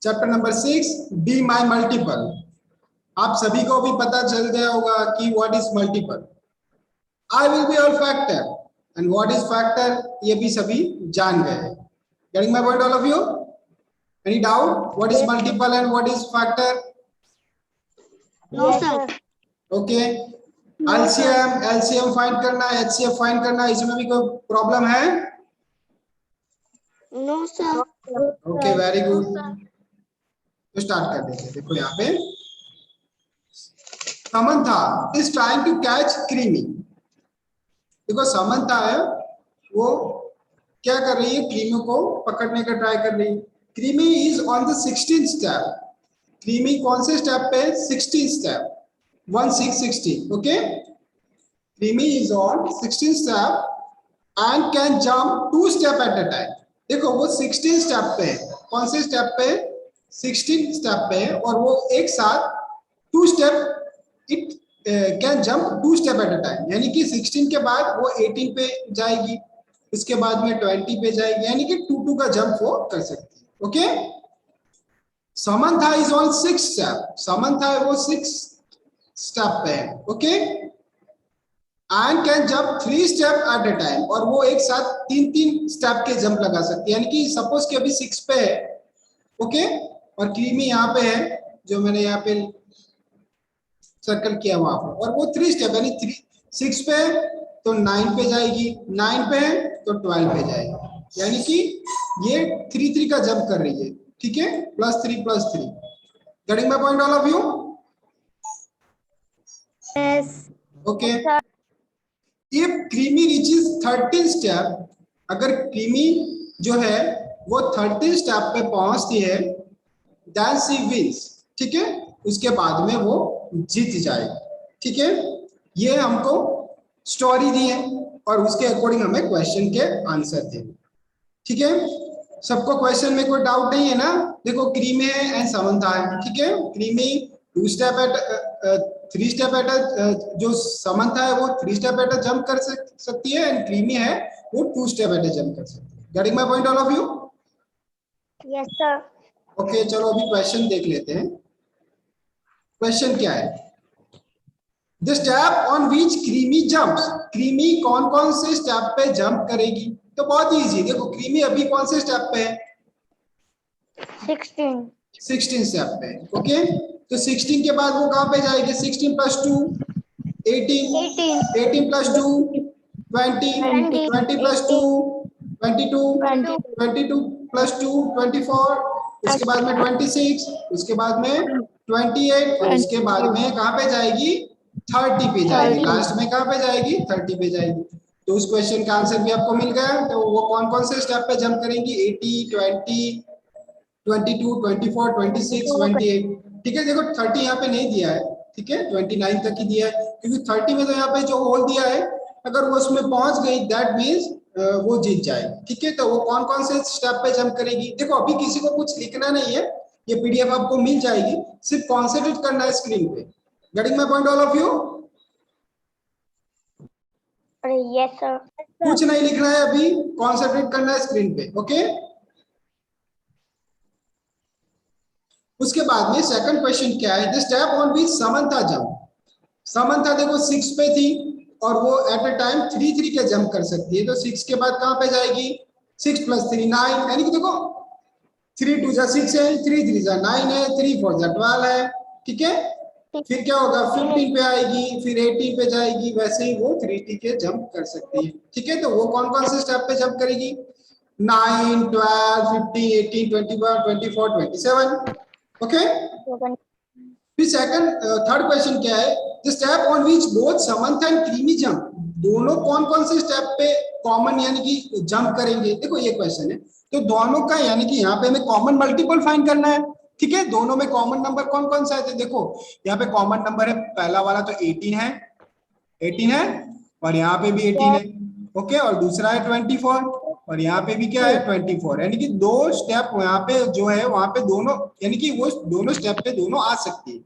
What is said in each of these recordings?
Chapter number 6 be my multiple. आप सभी को भी पता चल गया होगा कि what is multiple. I will be all factor and what is factor, ये भी सभी जान गए हैं। Getting my point all of you? Any doubt what is multiple and what is factor? No sir. Okay, LCM find करना, HCF find करना, इसमें भी कोई प्रॉब्लम है? No sir. Okay, very good. तो स्टार्ट कर देते हैं। देखो यहाँ पे Samantha is trying to catch Creamy. देखो समंथा है, वो क्या कर रही है, क्रीमी को पकड़ने का ट्राई कर रही है। Creamy is on the 16th step. Creamy कौन से स्टेप पे? 16th step, 1616। Okay, creamy is on 16th step and can jump 2 step at a time. देखो वो 16 स्टेप पे है। कौन से स्टेप पे? 16 स्टेप पे है, और वो एक साथ 2 step it can jump 2 step at a time, यानी कि 16 के बाद वो 18 पे जाएगी, इसके बाद में 20 पे जाएगी, यानी कि 2 का जंप वो कर सकती है। Okay, Samantha is on 6 step. Samantha है वो 6 स्टेप पे है। Okay, and can jump 3 step at a time, और वो एक साथ 3 स्टेप के जंप लगा सकती है, यानी कि सपोज कि अभी 6 पे है। ओके, और क्रीमी यहाँ पे है, जो मैंने यहाँ पे सर्कल किया वहां पर, और वो 3 स्टेप यानी 6 पे तो 9 पे जाएगी, 9 पे तो 12 पे जाएगी, यानी कि ये 3 का जंप कर रही है। ठीक है, +3 getting my point all of you? Yes. Okay, if creamy reaches 13 step, अगर क्रीमी जो है वो 13 स्टेप पे पहुंचती है, देन शी विंस। ठीक है, उसके बाद में वो जीत जाएगी। ठीक है, ये हमको स्टोरी दी है और उसके अकॉर्डिंग हमें क्वेश्चन के आंसर देने। ठीक है, सबको क्वेश्चन में कोई डाउट नहीं है ना? देखो क्रीमी है एंड समंथा है। ठीक है, creamy 2 step at 3 step at, जो समंथा है वो 3 स्टेप एट जंप कर सकती है, एंड क्रीमी है वो 2 स्टेप एट जंप कर सकती है। Getting my point all of you? Yes sir. Okay, चलो अभी क्वेश्चन देख लेते हैं। क्वेश्चन क्या है? The step on which creamy jumps. Creamy कौन कौन से स्टेप पे जंप करेगी? तो बहुत ही इजी। देखो क्रीमी अभी कौन से स्टेप पे है? 16 स्टेप पे। ओके, तो 16 के बाद वो कहां पे जाएगी? 16 + 2 18, 18 + 2 20, 20 + 2 22, 22 + 2 24, उसके बाद में 26, उसके बाद में 28, और उसके बाद में कहां पे जाएगी? 30 पे जाएगी। लास्ट में कहां पे जाएगी? 30 पे जाएगी। तो उस क्वेश्चन का आंसर भी आपको मिल गया। तो वो कौन कौन से स्टेप पे जंप करेंगी? 80, 20, 22, 24, 26, 28। ठीक है, देखो 30 यहाँ पे नहीं दिया है। ठीक है, 29 तक ही दिया है, क्योंकि 30 में तो यहाँ पे जो होल दिया है, अगर वो उसमें पहुंच गई दैट मीन्स वो जीत जाएगी। ठीक है, तो वो कौन कौन से स्टेप पे जंप करेगी? देखो अभी किसी को कुछ लिखना नहीं है, ये पीडीएफ आपको मिल जाएगी, सिर्फ कॉन्सेंट्रेट करना है स्क्रीन पे। Getting my point all of you? Yes sir. कुछ नहीं लिखना है अभी, कॉन्सेंट्रेट करना है स्क्रीन पे। ओके, उसके बाद में सेकंड क्वेश्चन क्या है? The step on which Samantha jump. Samantha देखो 6 पे थी, और वो एट अ टाइम 3 के जंप कर सकती है, तो 6 के बाद कहां पे जाएगी? 6 + 3 9, यानी कि देखो 3 2 जा 6 है, 3 3 जा 9 है, 3 4 जा 12 है। ठीक है, फिर क्या होगा? 15 पे आएगी, फिर 18 पे जाएगी, वैसे ही वो 3 के जंप कर सकती है। ठीक है, तो वो कौन कौन से स्टेप पे जंप करेगी? 9, 12, 15, 18, 21, 24, 27। ओके, फिर थर्ड क्वेश्चन क्या है? The step on which both Samantha and creamy jump. दोनों कौन कौन से स्टेप पे कॉमन यानी कि जंप करेंगे? देखो ये क्वेश्चन है, तो दोनों का यानी कि यहाँ पे हमें कॉमन मल्टीपल फाइंड करना है। ठीक है, दोनों में कॉमन नंबर कौन कौन सा है? तो देखो यहाँ पे कॉमन नंबर है, पहला वाला तो 18 है, 18 है, और यहाँ पे भी 18 है। ओके, और दूसरा है 24, और यहाँ पे भी क्या है? 24, यानी कि 2 स्टेप यहाँ पे जो है वहां पे दोनों, यानी कि वो दोनों स्टेप पे दोनों आ सकती है,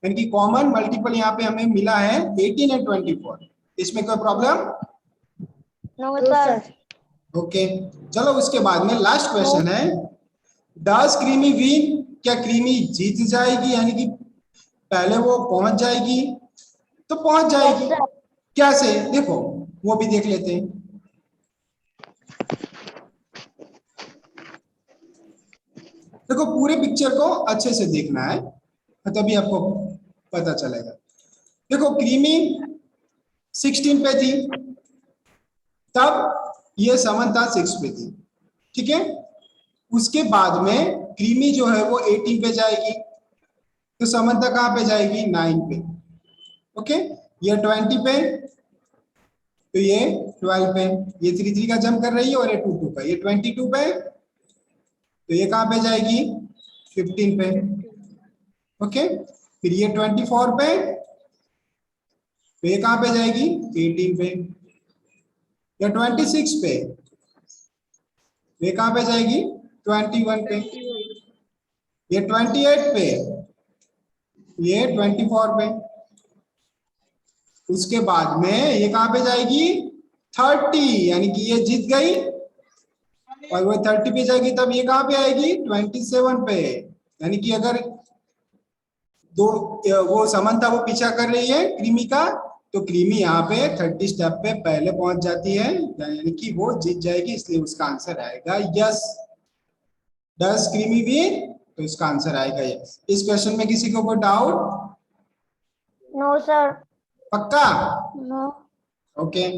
यानी कि कॉमन मल्टीपल यहाँ पे हमें मिला है 18 एंड 24। इसमें कोई प्रॉब्लम? No sir. ओके, चलो उसके बाद में लास्ट क्वेश्चन है, डज क्रीमी विन क्या क्रीमी जीत जाएगी, यानी कि पहले वो पहुंच जाएगी? तो पहुंच जाएगी। Yes, sir. कैसे, देखो वो भी देख लेते हैं। देखो पूरे पिक्चर को अच्छे से देखना है, तभी आपको पता चलेगा। देखो क्रीमी 16 पे थी, तब ये समंता 6 पे थी, ठीक है। उसके बाद में क्रीमी जो है वो 18 पे जाएगी, तो समंता कहां पे जाएगी? 9 पे। ओके, ये 20 पे, तो ये 12 पे, ये 3 का जंप कर रही है, और ये 2 पे, ये 22 पे, तो ये कहां पे जाएगी? 15 पे। ओके, फिर ये 24 पे, तो ये कहां पे जाएगी? 18 पे। या 26 पे, ये कहां पे जाएगी? 21 पे। ये 28 पे, ये 24 पे। उसके बाद में ये कहां पे जाएगी? 30, यानी कि ये जीत गई, और वो 30 पे जाएगी, तब ये कहां पे आएगी? 27 पे। यानी कि अगर दो वो समंता वो पीछा कर रही है क्रीमी का, तो क्रीमी यहाँ पे 30 स्टेप पे पहले पहुंच जाती है, यानी कि वो जीत जाएगी, इसलिए उसका आंसर आएगा यस। डस क्रीमी विन? तो इसका आंसर आएगा यस। इस क्वेश्चन में किसी को कोई डाउट? No, sir. पक्का? No. ओके,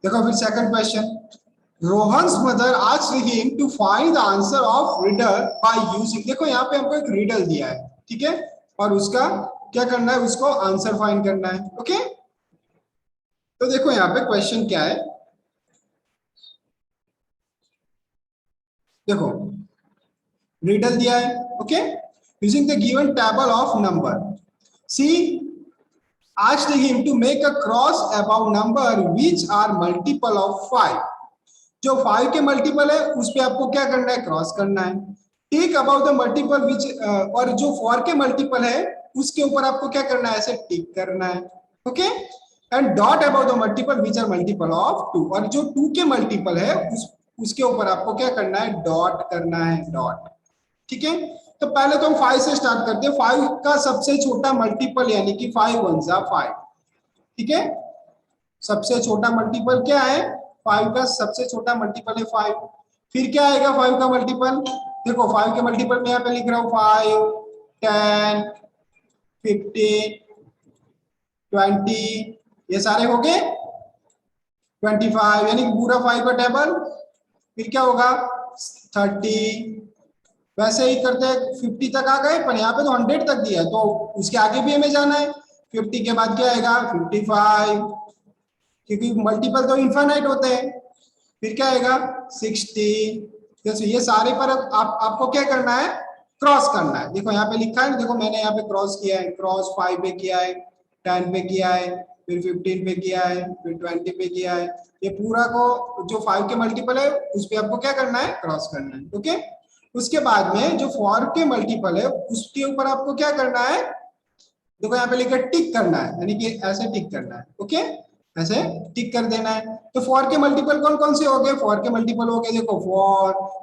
देखो फिर second question. Rohan's mother asked him to find the answer of riddle by using, देखो यहाँ पे हमको एक रिडल दिया है, ठीक है, और उसका क्या करना है? उसको आंसर फाइंड करना है। ओके, तो देखो यहाँ पे क्वेश्चन क्या है, देखो रिडल दिया है। Okay, using the given table of number, she asked him to make a cross above number which are multiple of 5, जो 5 के मल्टीपल है उस पे आपको क्या करना है? क्रॉस करना है। टिक अबाउट द मल्टीपल विच, और जो 4 के मल्टीपल है उसके ऊपर आपको क्या करना है? ऐसे टिक करना है। Okay, and dot about the multiple which are multiple of 2, और जो 2 के मल्टीपल है उसके ऊपर आपको क्या करना है? डॉट करना है, डॉट। ठीक है, तो पहले तो हम 5 से स्टार्ट करते हैं। 5 का सबसे छोटा मल्टीपल, यानी कि 5 1 जा 5, ठीक है। सबसे छोटा मल्टीपल क्या है? 5 का सबसे छोटा मल्टीपल है 5। फिर क्या आएगा 5 का मल्टीपल? देखो 5 के मल्टीपल में यहाँ पे लिख रहा हूँ 5 10 15 20, ये सारे हो गए 25, यानी कि पूरा 5 का टेबल। फिर क्या होगा? 30, वैसे ही करते हैं 50 तक आ गए, पर यहाँ पे तो 100 तक दिया है, तो उसके आगे भी हमें जाना है। 50 के बाद क्या आएगा? 55, क्योंकि मल्टीपल तो इनफाइनाइट होते हैं। फिर क्या आएगा? 60। जैसे ये सारे पर आपको क्या करना है? क्रॉस करना है। देखो यहाँ पे लिखा है, देखो मैंने यहाँ पे क्रॉस किया है, क्रॉस 5 पे किया है, 10 पे किया है, फिर 15 पे किया है, फिर 20 पे किया है। ये पूरा को जो 5 के मल्टीपल है उस पे आपको क्या करना है? क्रॉस करना है। ओके, उसके बाद में जो 4 के मल्टीपल है उसके ऊपर आपको क्या करना है? देखो यहाँ पे लिखा टिक करना है, यानी कि ऐसे टिक करना है। ओके, ऐसे टिक कर देना है। तो 4 के मल्टीपल कौन कौन से हो गए? 4 के मल्टीपल हो गए, देखो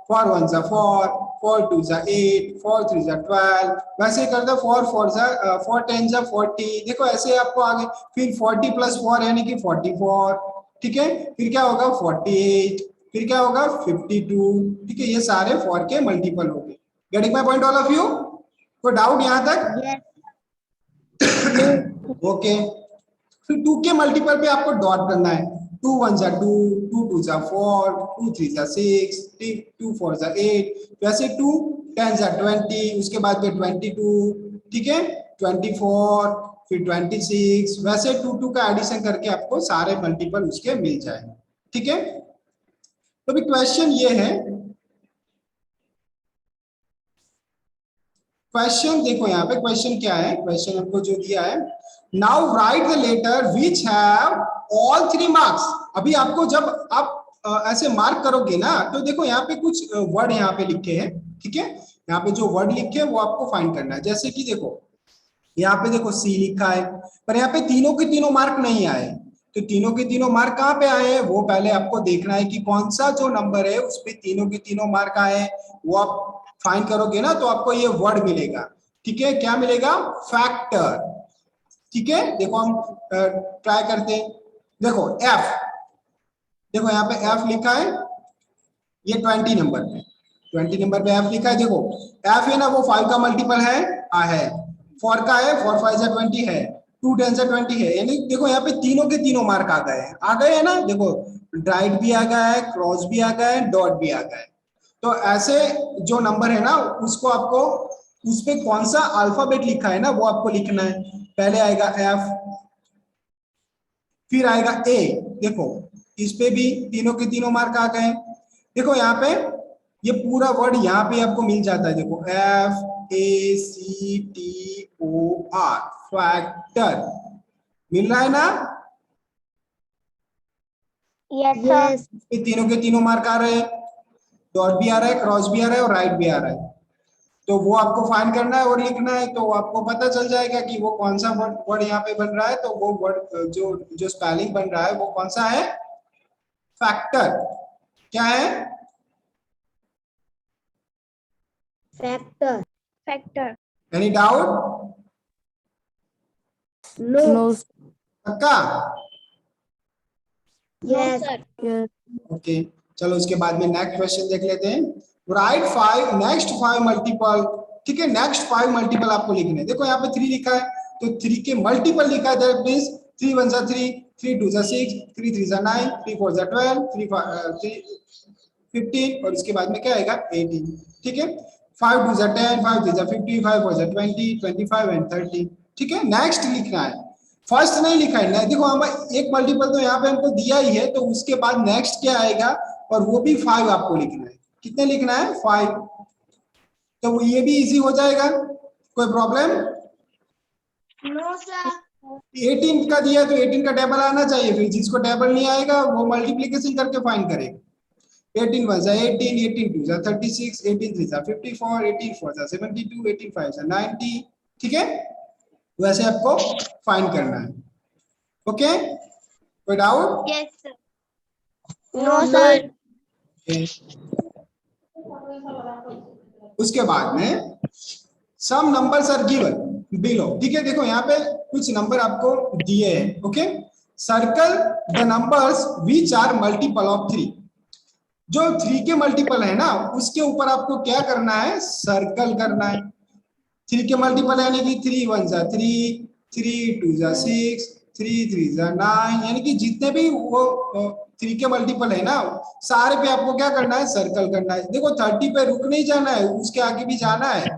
4 1 जा 4, 4 2 जा 8, 4 3 जा 12, वैसे कर दो 4 4 जा 4 10 जा 40, देखो ऐसे आपको आगे। फिर 40 + 4 यानी कि 44, ठीक है। फिर क्या होगा? 48, फिर क्या होगा? 52, ठीक है। ये सारे 4 के मल्टीपल हो गए। Getting my point all of you? कोई डाउट यहाँ तक? Yes. ओके, फिर 2 के मल्टीपल पे आपको डॉट करना है। 2 1 जा 2, 2 2 जा 4, 2 3 जा 6, 2 4 जा 8, वैसे 2 10 जा 20, उसके बाद फिर 22, ठीक है, 24, फिर 26, वैसे 2 2 का एडिशन करके आपको सारे मल्टीपल उसके मिल जाएंगे। ठीक है, तो भी क्वेश्चन ये है, क्वेश्चन देखो यहाँ पे क्वेश्चन क्या है? क्वेश्चन हमको जो दिया है, now write the letter which have all 3 marks. अभी आपको जब आप ऐसे मार्क करोगे ना, तो देखो यहाँ पे कुछ वर्ड यहाँ पे लिखे हैं, ठीक है। यहाँ पे जो वर्ड लिखे हैं वो आपको फाइंड करना है। जैसे कि देखो यहाँ पे देखो सी लिखा है, पर यहाँ पे तीनों के तीनों मार्क नहीं आए। तो तीनों के तीनों मार्क कहाँ पे आए हैं, वो पहले आपको देखना है कि कौन सा जो नंबर है उस पे तीनों के तीनों मार्क आए, वो आप फाइंड करोगे ना तो आपको ये वर्ड मिलेगा, ठीक है। क्या मिलेगा? फैक्टर, ठीक है। देखो हम ट्राई करते हैं। देखो एफ, देखो यहाँ पे एफ लिखा है, ये 20 नंबर पे, 20 नंबर पे एफ लिखा है। देखो एफ है ना, वो 5 का मल्टीपल है, है 4 का है, 4 5 जा 20 है, 2 10 जा 20 है। यानी देखो यहाँ पे तीनों के तीनों मार्क आ गए हैं, आ गए हैं ना। देखो राइट भी आ गया है, क्रॉस भी आ गया है, डॉट भी आ गया है। तो ऐसे जो नंबर है ना, उसको आपको उस पे कौन सा अल्फाबेट लिखा है ना वो आपको लिखना है। पहले आएगा एफ, फिर आएगा ए। देखो इस पे भी तीनों के तीनों मार्क आ गए। देखो यहाँ पे ये पूरा वर्ड यहाँ पे आपको मिल जाता है। देखो F A C T O R, factor मिल रहा है ना। Yes, sir. ये तीनों के तीनों मार्क आ रहे हैं, डॉट भी आ रहा है, क्रॉस भी आ रहा है और राइट भी आ रहा है। तो वो आपको फाइंड करना है और लिखना है, तो आपको पता चल जाएगा कि वो कौन सा वर्ड यहाँ पे बन रहा है। तो वो वर्ड जो जो स्पेलिंग बन रहा है वो कौन सा है? फैक्टर। क्या है? Factor. Factor. Any doubt? No. पक्का? Yes. Sir. Yes. ओके चलो उसके बाद में नेक्स्ट क्वेश्चन देख लेते हैं। राइट 5 नेक्स्ट 5 मल्टीपल, ठीक है। नेक्स्ट 5 मल्टीपल आपको लिखने हैं। देखो यहाँ पे 3 लिखा है, तो 3 के मल्टीपल लिखा है, दैट मींस 3 1 जा 3, 3 2 जा 6, 3 3 जा 9, 3 4 जा 12, 3 15 और इसके बाद में क्या आएगा? 18, ठीक है। 5 2 जा 10, 5 3 जा 50, 5 4 जा 20, 25 एंड 30, ठीक है। नेक्स्ट लिखना है, फर्स्ट नहीं लिखा है ना। देखो हम एक मल्टीपल तो यहाँ पे हमको दिया ही है, तो उसके बाद नेक्स्ट क्या आएगा, और वो भी 5 आपको लिखना है। कितने लिखना है? 5। तो वो ये भी इजी हो जाएगा, कोई प्रॉब्लम? No, sir. 18 का दिया तो 18 का टेबल आना चाहिए, फिर जिसको टेबल नहीं आएगा वो मल्टीप्लिकेशन करके फाइंड करेगा। 18 1 जा 18, 18 2 जा 36, 18 3 जा 54, 18 4 जा 72, 18 5 जा 90, ठीक है। वैसे आपको फाइंड करना है, ओके। कोई doubt? Yes, sir. No, sir. उसके बाद में some numbers are given below, ठीक है। देखो यहाँ पे कुछ नंबर आपको दिए हैं, okay. Circle the numbers which are multiple of 3। जो 3 के मल्टीपल है ना उसके ऊपर आपको क्या करना है? सर्कल करना है। 3 के मल्टीपल यानी कि 3 1 जा 3, 3 2 जा 6, 3 3 जा 9, यानी कि जितने भी वो 3 के मल्टीपल है ना सारे पे आपको क्या करना है? सर्कल करना है। देखो 30 पे रुक नहीं जाना है, उसके आगे भी जाना है।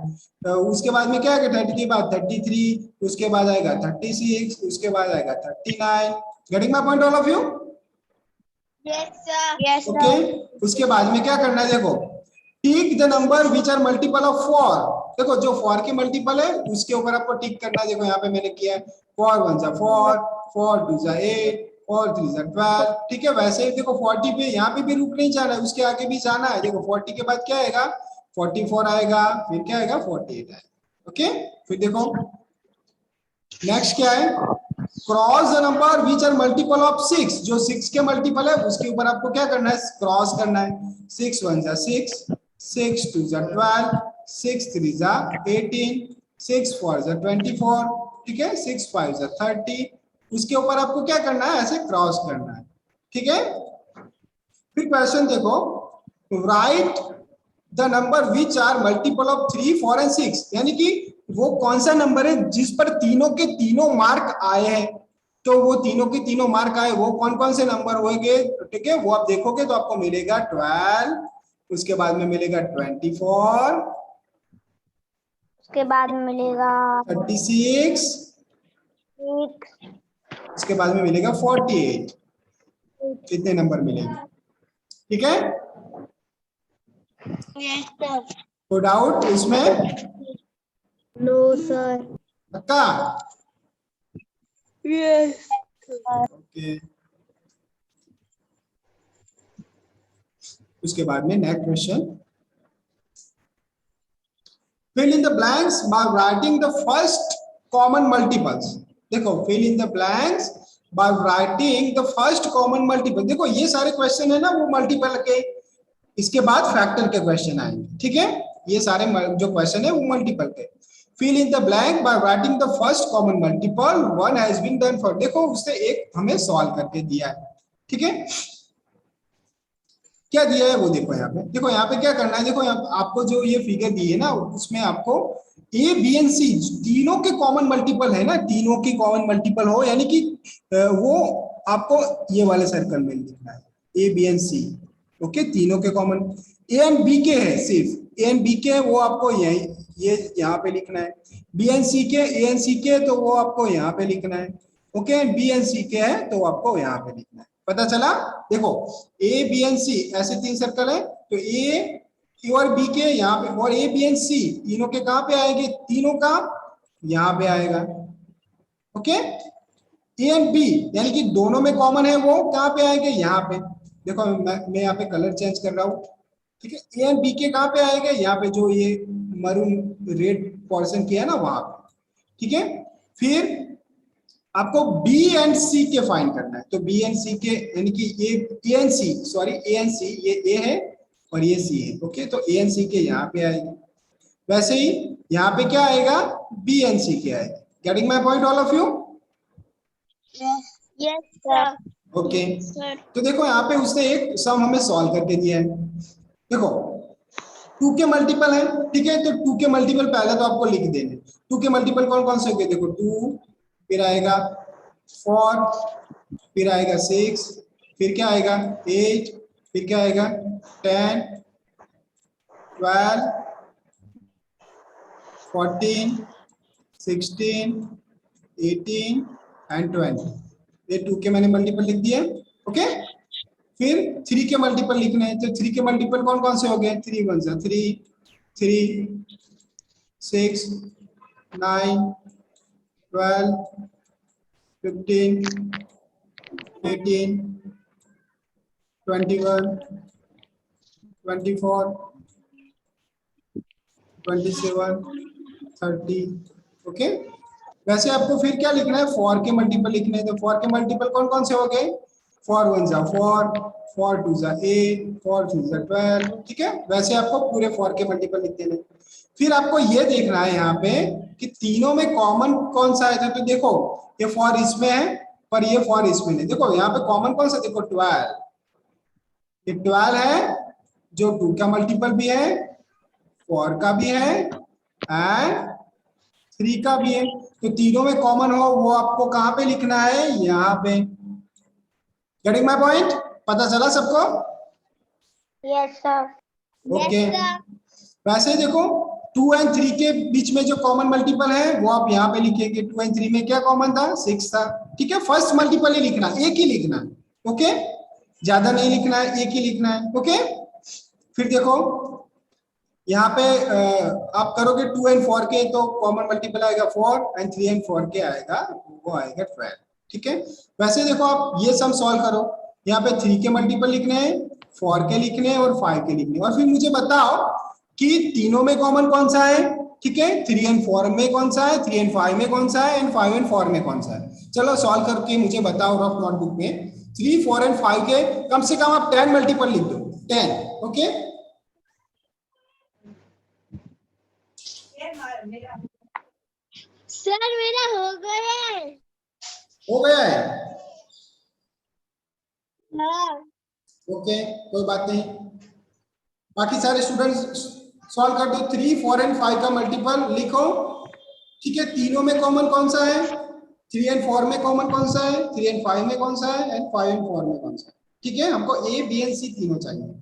उसके बाद में क्या है? 30 के बाद 33, उसके बाद आएगा 36, उसके बाद आएगा 39। Getting my point all of you? Yes, sir. Yes, sir. Okay उसके बाद में क्या करना है? देखो tick the number which are multiple of 4। देखो जो 4 के मल्टीपल है उसके ऊपर आपको टिक करना है। देखो यहाँ पे मैंने किया है 4 1 जा 4, 4 2 जा 8, 4 3 जा 12, ठीक है। वैसे ही देखो 40 पे यहाँ पे भी रुक नहीं जाना है, उसके आगे भी जाना है। देखो 40 के बाद क्या आएगा? 44 आएगा, फिर क्या आएगा? 48 आएगा, ओके। फिर देखो नेक्स्ट क्या है? Cross the number which are multiple of 6। जो 6 के मल्टीपल है उसके ऊपर आपको क्या करना है? क्रॉस करना है। 6 1 जा 6, 6 2 जा 12, 6 3 जा 18, 6 4 जा 24, ठीक है। 6 5 जा 30, उसके ऊपर आपको क्या करना है? ऐसे क्रॉस करना है, ठीक है। फिर क्वेश्चन देखो, write the number which are multiple of 3 4 and 6। यानी कि वो कौन सा नंबर है जिस पर तीनों के तीनों मार्क आए हैं। तो वो तीनों के तीनों मार्क आए वो कौन कौन से नंबर होंगे, ठीक है। वो आप देखोगे तो आपको मिलेगा 12, उसके बाद में मिलेगा 24, उसके बाद में मिलेगा 36, 6. उसके बाद में मिलेगा 48। कितने नंबर मिलेंगे, ठीक है। Yes, sir. कोई डाउट इसमें? No, sir. पक्का? Yes. ओके उसके बाद में next question, fill in the blanks by writing the first common multiples। देखो fill in the blanks by writing the first common multiple। देखो ये सारे क्वेश्चन है ना वो मल्टीपल के, इसके बाद फैक्टर के क्वेश्चन आएंगे, ठीक है। ये सारे जो क्वेश्चन है वो मल्टीपल के। Fill in the blank by writing the first common multiple, one has been done for. देखो उससे एक हमें सॉल्व करके दिया है, ठीक है। क्या दिया है वो देखो यहाँ पे, देखो यहाँ पे क्या करना है, देखो यहाँ आपको जो ये फिगर दी है ना उसमें आपको ए बी एंड सी तीनों के कॉमन मल्टीपल है ना, तीनों की कॉमन मल्टीपल हो, यानी कि वो आपको ये वाले सर्कल में लिखना है A B and C. Okay, तीनों के कॉमन ए एंड बी के है, सिर्फ ए एंड बी के है, वो आपको ये यहाँ पे लिखना है। बी एंड सी के, ए एंड सी के तो वो आपको यहाँ पे लिखना है। ओके, बी एंड सी के है तो आपको यहाँ पे लिखना है। पता चला? देखो ए बी एंड सी ऐसे तीन सर्कल है, तो ए और बी के यहाँ पे, और ए बी एंड सी तीनों के कहां पे आएंगे, तीनों का यहाँ पे आएगा। ओके, ए एंड बी यानी कि दोनों में कॉमन है, वो कहां पे आएंगे, यहाँ पे। देखो मैं यहाँ पे कलर चेंज कर रहा हूँ, ठीक है। ए एंड बी के कहां पे आएंगे, यहाँ पे जो ये मरून रेड पोर्शन किया है ना वहां पे, ठीक है। फिर आपको बी एंड सी के फाइंड करना है, तो बी एंड सी के यानी कि A and C, sorry A and C, ये ए है और ये सी है। ओके, तो ए एंड सी के यहाँ पे आएगी, वैसे ही यहाँ पे क्या आएगा, बी एंड सी के आएगा। Getting my point all of you? Yes sir. Okay, तो देखो यहाँ पे उसने एक सम हमें सॉल्व करके दिया है। देखो 2 के मल्टीपल है, ठीक है, तो 2 के मल्टीपल पहले तो आपको लिख देने। 2 के मल्टीपल कौन कौन से हो गए, देखो 2, फिर आएगा 4, फिर आएगा 6, फिर क्या आएगा 8, फिर क्या आएगा 10, 12, 14, 16, 18 एंड 20। ये 2 के मैंने मल्टीपल लिख दिए। ओके, फिर 3 के मल्टीपल लिखने हैं, तो 3 के मल्टीपल कौन कौन से हो गए, 3 1 जा 3, 3, 6, 9, 12, 15, 18, 21, 24, 27, 30। ओके, वैसे आपको फिर क्या लिखना है, 4 के मल्टीपल लिखने हैं, तो 4 के मल्टीपल कौन कौन से हो गए, 4 1 जा 4, 4 2 जा 8, 4 3 जा 12, ठीक है। वैसे आपको पूरे 4 के मल्टीपल लिख देने। फिर आपको ये देखना है यहाँ पे कि तीनों में कॉमन कौन सा है, तो देखो ये 4 इसमें है पर ये 4 इसमें नहीं। देखो यहाँ पे कॉमन कौन सा, देखो 12, ये 12 है जो 2 का मल्टीपल भी है, 4 का भी है एंड 3 का भी है। तो तीनों में कॉमन हो वो आपको कहां पे लिखना है, यहाँ पे। Getting my point? पता चला सबको? Yes sir. ओके, वैसे देखो 2 एंड 3 के बीच में जो कॉमन मल्टीपल है वो आप यहाँ पे लिखेंगे। 2 एंड 3 में क्या कॉमन था, 6 था, ठीक है। फर्स्ट मल्टीपल ही लिखना, एक ही लिखना है। ओके, ज्यादा नहीं लिखना है, एक ही लिखना है। ओके, फिर देखो यहाँ पे आप करोगे 2 एंड 4 के, तो कॉमन मल्टीपल आएगा 4 एंड 3 एंड 4 के आएगा, वो आएगा 12, ठीक है। वैसे देखो आप ये सम सॉल्व करो, यहाँ पे 3 के मल्टीपल लिखने हैं, 4 के लिखने हैं और 5 के लिखने हैं, और फिर मुझे बताओ कि तीनों में कॉमन कौन सा है, ठीक है। 3 एंड 4 में कौन सा है, 3 एंड 5 में कौन सा है, एंड 5 एंड 4 में कौन सा है। चलो सॉल्व करके मुझे बताओ रफ नोटबुक में। 3 4 एंड 5 के कम से कम आप 10 मल्टीपल लिख दो, 10। ओके, सर मेरा हो गया है। हो गया है? हाँ। ओके, कोई बात नहीं, बाकी सारे स्टूडेंट्स सॉल्व कर दो। 3 4 एंड 5 का मल्टीपल लिखो, ठीक है। तीनों में कॉमन कौन सा है, 3 एंड 4 में कॉमन कौन सा है, 3 एंड 5 में कौन सा है, एंड 5 एंड 4 में कौन सा है, ठीक है। हमको ए बी एंड सी तीनों चाहिए।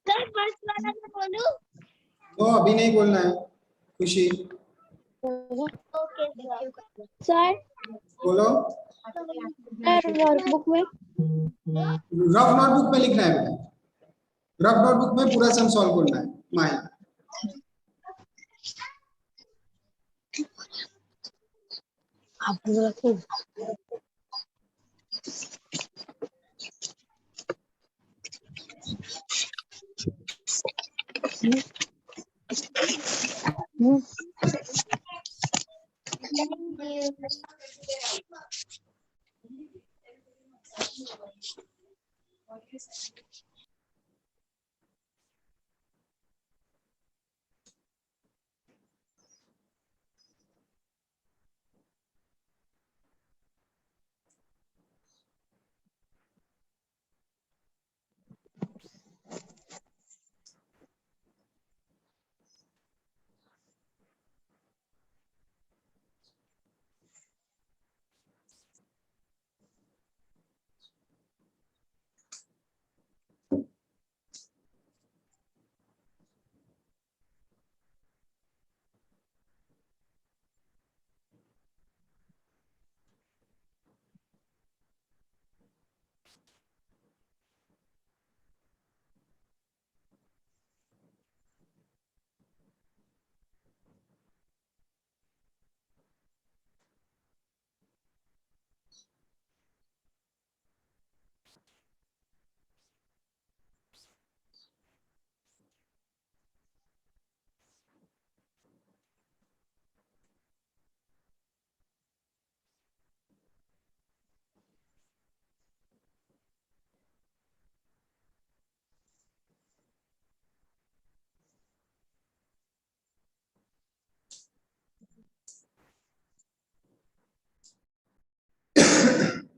सर फर्स्ट वाला मैं बोलूं? तो अभी नहीं बोलना है, खुशी ओके सर। बोलो। सर नोटबुक में, रफ नोटबुक में लिखना है बेटा, रफ नोटबुक में पूरा सम सॉल्व करना है। माई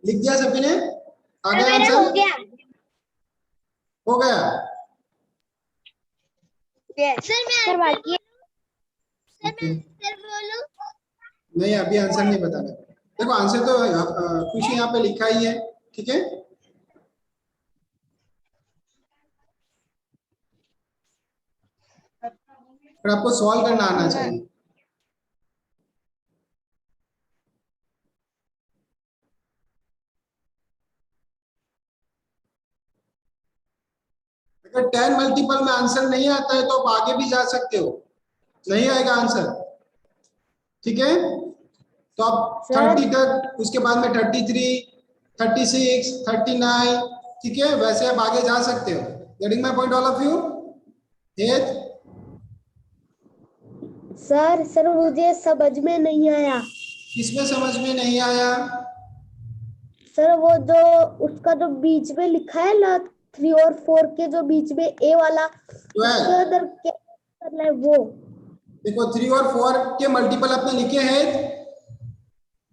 लिख दिया सभी ने? आ गया मेरा आंसर? हो गया। हो गया? सर बाकी है। Okay. सर बोलूं? नहीं, अभी आंसर नहीं बताना। देखो आंसर तो कुछ यहाँ पे लिखा ही है, ठीक है? पर आपको सॉल्व करना आना चाहिए। अगर 10 मल्टीपल में आंसर नहीं आता है तो आप आगे भी जा सकते हो, नहीं आएगा आंसर, ठीक है? तो आप 30 तक, उसके बाद में 33, 36, 39, ठीक है, वैसे आप आगे जा सकते हो। Getting my point all of you? हेत सर मुझे समझ में नहीं आया। किसमें समझ में नहीं आया? सर वो जो उसका जो बीच में लिखा है ना 3 और 4 के जो बीच में ए वाला 12। उसके अंदर क्या करना है वो? देखो 3 और 4 के मल्टीपल आपने लिखे हैं,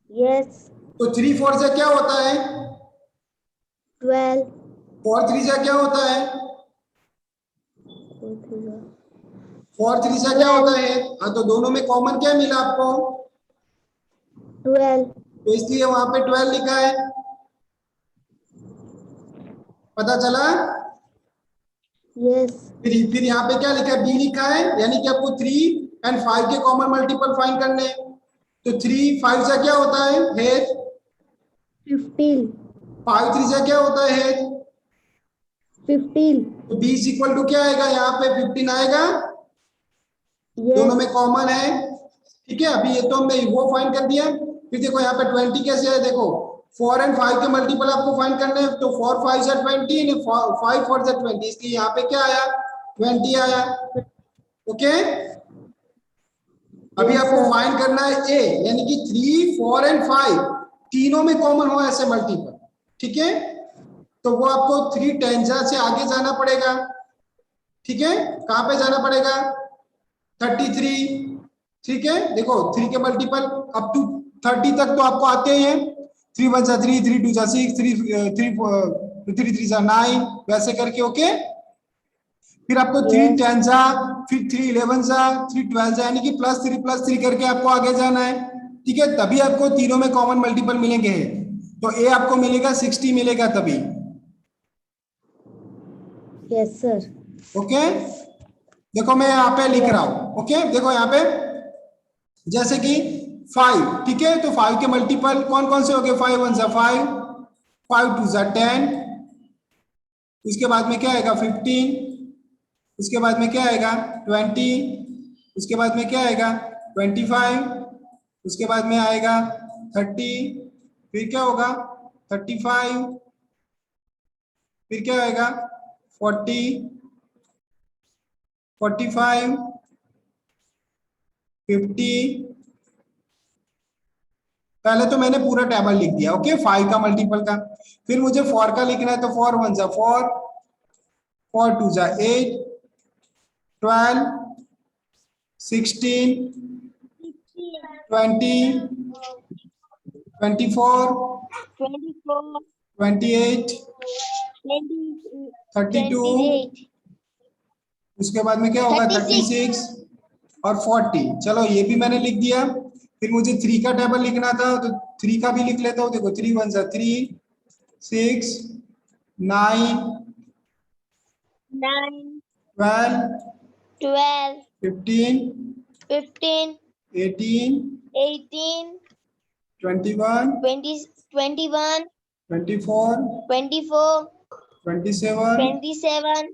यस। तो 3 4 से क्या होता है? 12। 4 3 से क्या होता है? 4 3 से क्या होता है? हाँ, तो दोनों में कॉमन क्या मिला आपको? 12। तो इसलिए वहां पे 12 लिखा है। पता चला? यस। फिर यहाँ पे क्या लिखा है? बी लिखा है, यानी कि आपको 3 एंड 5 के कॉमन मल्टीपल फाइंड करने हैं। तो 3 5 से क्या होता है? 15। 5 3 से क्या होता है? 15। तो b इज इक्वल टू क्या आएगा? यहाँ पे 15 आएगा, दोनों में कॉमन है, ठीक है? अभी ये तो हमने वो फाइंड कर दिया। फिर देखो यहाँ पे 20 कैसे है? देखो 4 एंड 5 के मल्टीपल आपको फाइंड करने हैं, तो 4 5 से 20 एंड 5 4 से 20, इसलिए यहाँ पे क्या आया? 20 आया। ओके, अभी आपको फाइंड करना है ए, यानी कि 3 4 एंड 5 तीनों में कॉमन हो ऐसे मल्टीपल, ठीक है? तो वो आपको 3 टेंजा से आगे जाना पड़ेगा, ठीक है? कहां पे जाना पड़ेगा? 33, ठीक है? देखो 3 के मल्टीपल अप टू 30 तक तो आपको आते हैं। 3 1 3, 3 2 6, 3 3 9, वैसे करके। ओके, फिर आपको 3 10 जा, फिर 3 11 जा, 3 12 जा, यानी कि +3 करके आपको आगे जाना है, ठीक है? तभी आपको तीनों में कॉमन मल्टीपल मिलेंगे। तो ए आपको मिलेगा 60 मिलेगा तभी। Yes sir. ओके, देखो मैं यहाँ पे लिख रहा हूं। ओके, देखो यहाँ पे जैसे कि 5, ठीक है? तो 5 के मल्टीपल कौन कौन से हो गए? 5 1 5, 5 2 10, उसके बाद में क्या आएगा? 15, उसके बाद में क्या आएगा? 20, उसके बाद में क्या आएगा? 25, उसके बाद में आएगा 30, फिर क्या होगा? 35, फिर क्या आएगा? 40, 45, 50, पहले तो मैंने पूरा टेबल लिख दिया, ओके 5 का मल्टीपल का। फिर मुझे 4 का लिखना है, तो 4 1 जा 4, 4 2 जा 8, 12, 16, 20, 24, 24, 28, 32, 28, उसके बाद में क्या होगा 36 और 40। चलो ये भी मैंने लिख दिया। फिर मुझे 3 का टेबल लिखना था, तो 3 का भी लिख लेता हूँ। देखो 3 1 जा 3, 6, 9, 9, 12, 12, 15, 15, 18, 18, 21, 20, 21, 24, 24, 27, 27,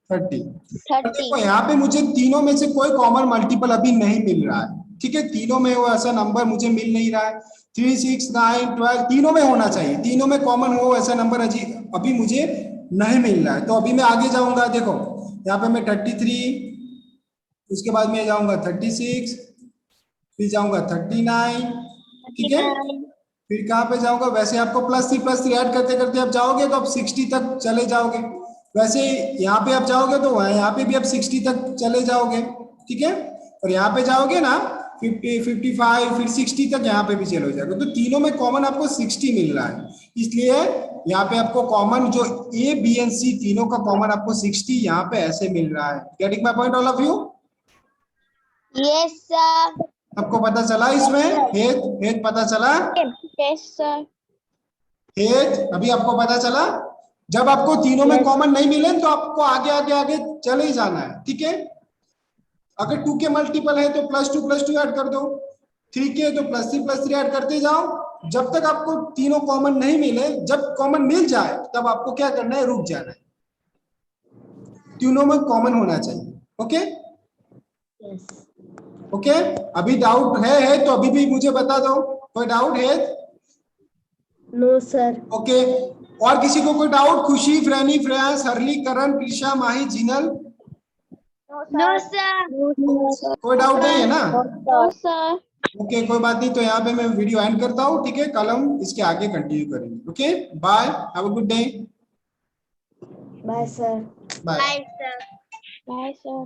30। 30. देखो यहाँ पे मुझे तीनों में से कोई कॉमन मल्टीपल अभी नहीं मिल रहा है, ठीक है। तीनों में वो ऐसा नंबर मुझे मिल नहीं रहा है। 3 6 9 12 तीनों में होना चाहिए, तीनों में कॉमन हो ऐसा नंबर अभी मुझे नहीं मिल रहा है। तो अभी मैं आगे जाऊंगा। देखो यहाँ पे मैं 33, उसके बाद में जाऊंगा 36, फिर जाऊंगा 39, ठीक है। 39, फिर कहाँ पे जाऊंगा, वैसे आपको प्लस थ्री ऐड करते करते आप जाओगे तो आप 60 तक चले जाओगे। वैसे यहाँ पे आप जाओगे तो यहाँ पे भी आप 60 तक चले जाओगे, ठीक है। और यहाँ पे जाओगे ना 50 55 फिर 60 तक यहाँ पे भी चले जाओगे। तो तीनों में कॉमन आपको 60 मिल रहा है, इसलिए यहाँ पे आपको कॉमन जो ए बी एंड सी तीनों का कॉमन आपको 60 यहाँ पे ऐसे मिल रहा है। Getting my point all of you? yes sir, आपको पता चला इसमें हेत हेत पता चला? yes sir, हेत अभी आपको पता चला? जब आपको तीनों में कॉमन नहीं मिले तो आपको आगे आगे आगे चले ही जाना है, ठीक है। अगर 2 के मल्टीपल है तो +2 ऐड कर दो, 3 के तो +3 ऐड करते जाओ जब तक आपको तीनों कॉमन नहीं मिले। जब कॉमन मिल जाए तब आपको क्या करना है, रुक जाना है। तीनों में कॉमन होना चाहिए, ओके ओके। अभी डाउट है तो अभी भी मुझे बता दो, कोई डाउट है? No sir. ओके। और किसी को कोई doubt? Khushi, Freny, Freyans, Harli, Karan, Krisha, Mahi, Jinal? no sir, कोई डाउट नहीं है ना? no sir, ओके कोई बात नहीं। तो यहाँ पे मैं वीडियो एंड करता हूँ, ठीक है। कल हम इसके आगे कंटिन्यू करेंगे। Okay bye, have a good day. Bye sir. Bye. bye sir, bye sir.